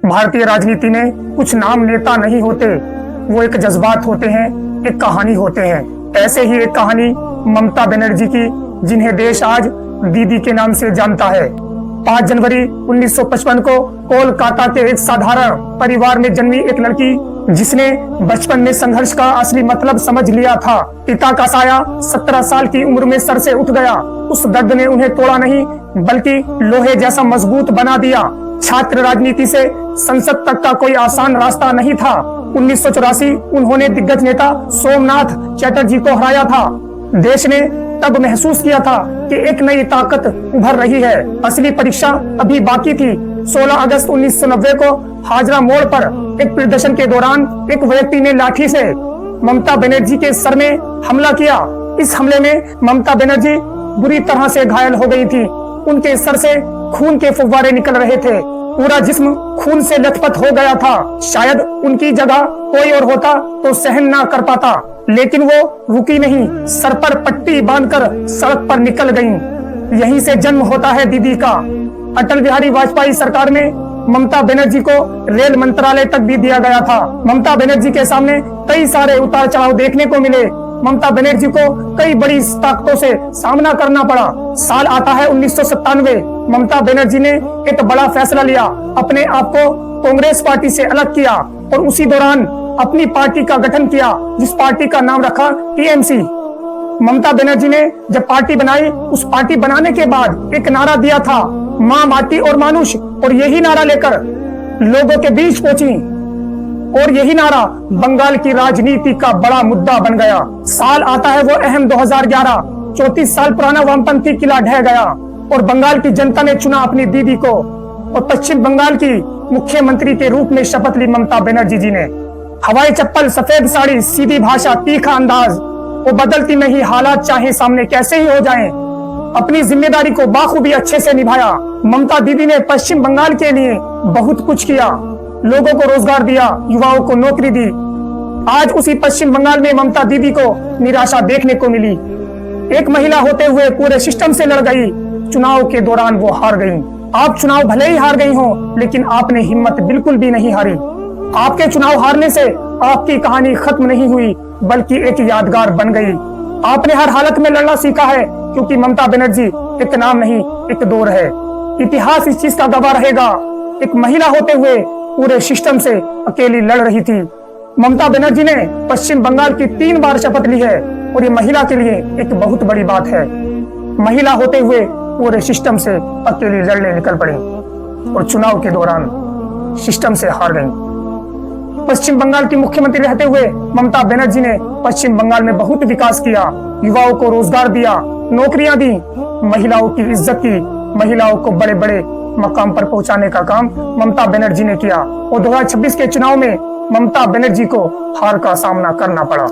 भारतीय राजनीति में कुछ नाम नेता नहीं होते, वो एक जज्बात होते हैं, एक कहानी होते हैं। ऐसे ही एक कहानी ममता बनर्जी की, जिन्हें देश आज दीदी के नाम से जानता है। 5 जनवरी 1955 को कोलकाता के एक साधारण परिवार में जन्मी एक लड़की, जिसने बचपन में संघर्ष का असली मतलब समझ लिया था। पिता का साया 17 साल की उम्र में सर से उठ गया। उस दर्द ने उन्हें तोड़ा नहीं, बल्कि लोहे जैसा मजबूत बना दिया। छात्र राजनीति से संसद तक का कोई आसान रास्ता नहीं था। 1984 उन्होंने दिग्गज नेता सोमनाथ चटर्जी को हराया था। देश ने तब महसूस किया था कि एक नई ताकत उभर रही है। असली परीक्षा अभी बाकी थी। 16 अगस्त 1990 को हाजरा मोड़ पर एक प्रदर्शन के दौरान एक व्यक्ति ने लाठी से ममता बनर्जी के सर में हमला किया। इस हमले में ममता बनर्जी बुरी तरह से घायल हो गई थी। उनके सर से खून के फुव्वारे निकल रहे थे। पूरा जिस्म खून से लथपथ हो गया था। शायद उनकी जगह कोई और होता तो सहन ना कर पाता, लेकिन वो रुकी नहीं। सर पर पट्टी बांधकर सड़क पर निकल गईं। यहीं से जन्म होता है दीदी का। अटल बिहारी वाजपेयी सरकार में ममता बनर्जी को रेल मंत्रालय तक भी दिया गया था। ममता बनर्जी के सामने कई सारे उतार चढ़ाव देखने को मिले। ममता बनर्जी को कई बड़ी ताकतों से सामना करना पड़ा। साल आता है 1997। ममता बनर्जी ने एक बड़ा फैसला लिया, अपने आप को कांग्रेस पार्टी से अलग किया और उसी दौरान अपनी पार्टी का गठन किया, जिस पार्टी का नाम रखा टीएमसी। ममता बनर्जी ने जब पार्टी बनाई, उस पार्टी बनाने के बाद एक नारा दिया था, माँ, माटी और मानुष, और यही नारा लेकर लोगों के बीच पहुंची और यही नारा बंगाल की राजनीति का बड़ा मुद्दा बन गया। साल आता है वो अहम 2011। 34 साल पुराना वामपंथी किला ढह गया और बंगाल की जनता ने चुना अपनी दीदी को, और पश्चिम बंगाल की मुख्यमंत्री के रूप में शपथ ली ममता बनर्जी जी ने। हवाई चप्पल, सफेद साड़ी, सीधी भाषा, तीखा अंदाज, वो बदलती नहीं हालात चाहे सामने कैसे ही हो जाएं। अपनी जिम्मेदारी को बाखूबी अच्छे से निभाया। ममता दीदी ने पश्चिम बंगाल के लिए बहुत कुछ किया। लोगों को रोजगार दिया, युवाओं को नौकरी दी। आज उसी पश्चिम बंगाल में ममता दीदी को निराशा देखने को मिली। एक महिला होते हुए पूरे सिस्टम से लड़ गई। चुनाव के दौरान वो हार गई। आप चुनाव भले ही हार गई हो, लेकिन आपने हिम्मत बिल्कुल भी नहीं हारी। आपके चुनाव हारने से आपकी कहानी खत्म नहीं हुई, बल्कि एक यादगार बन गई। आपने हर हालत में लड़ना सीखा है, क्योंकि ममता बनर्जी एक नाम नहीं, एक दौर है। इतिहास इस चीज का गवाह रहेगा। एक महिला होते हुए पूरे सिस्टम से अकेली लड़ रही थी। ममता बनर्जी ने पश्चिम बंगाल की 3 बार शपथ ली है, और ये महिला के लिए एक बहुत बड़ी बात है। महिला होते हुए पूरे सिस्टम से अकेली लड़ने निकल पड़ी और चुनाव के दौरान सिस्टम से हार गई। पश्चिम बंगाल की मुख्यमंत्री रहते हुए ममता बनर्जी ने पश्चिम बंगाल में बहुत विकास किया। युवाओं को रोजगार दिया, नौकरियां दी, महिलाओं की इज्जत की, महिलाओं को बड़े बड़े मकाम पर पहुंचाने का काम ममता बनर्जी ने किया। और 2026 के चुनाव में ममता बनर्जी को हार का सामना करना पड़ा।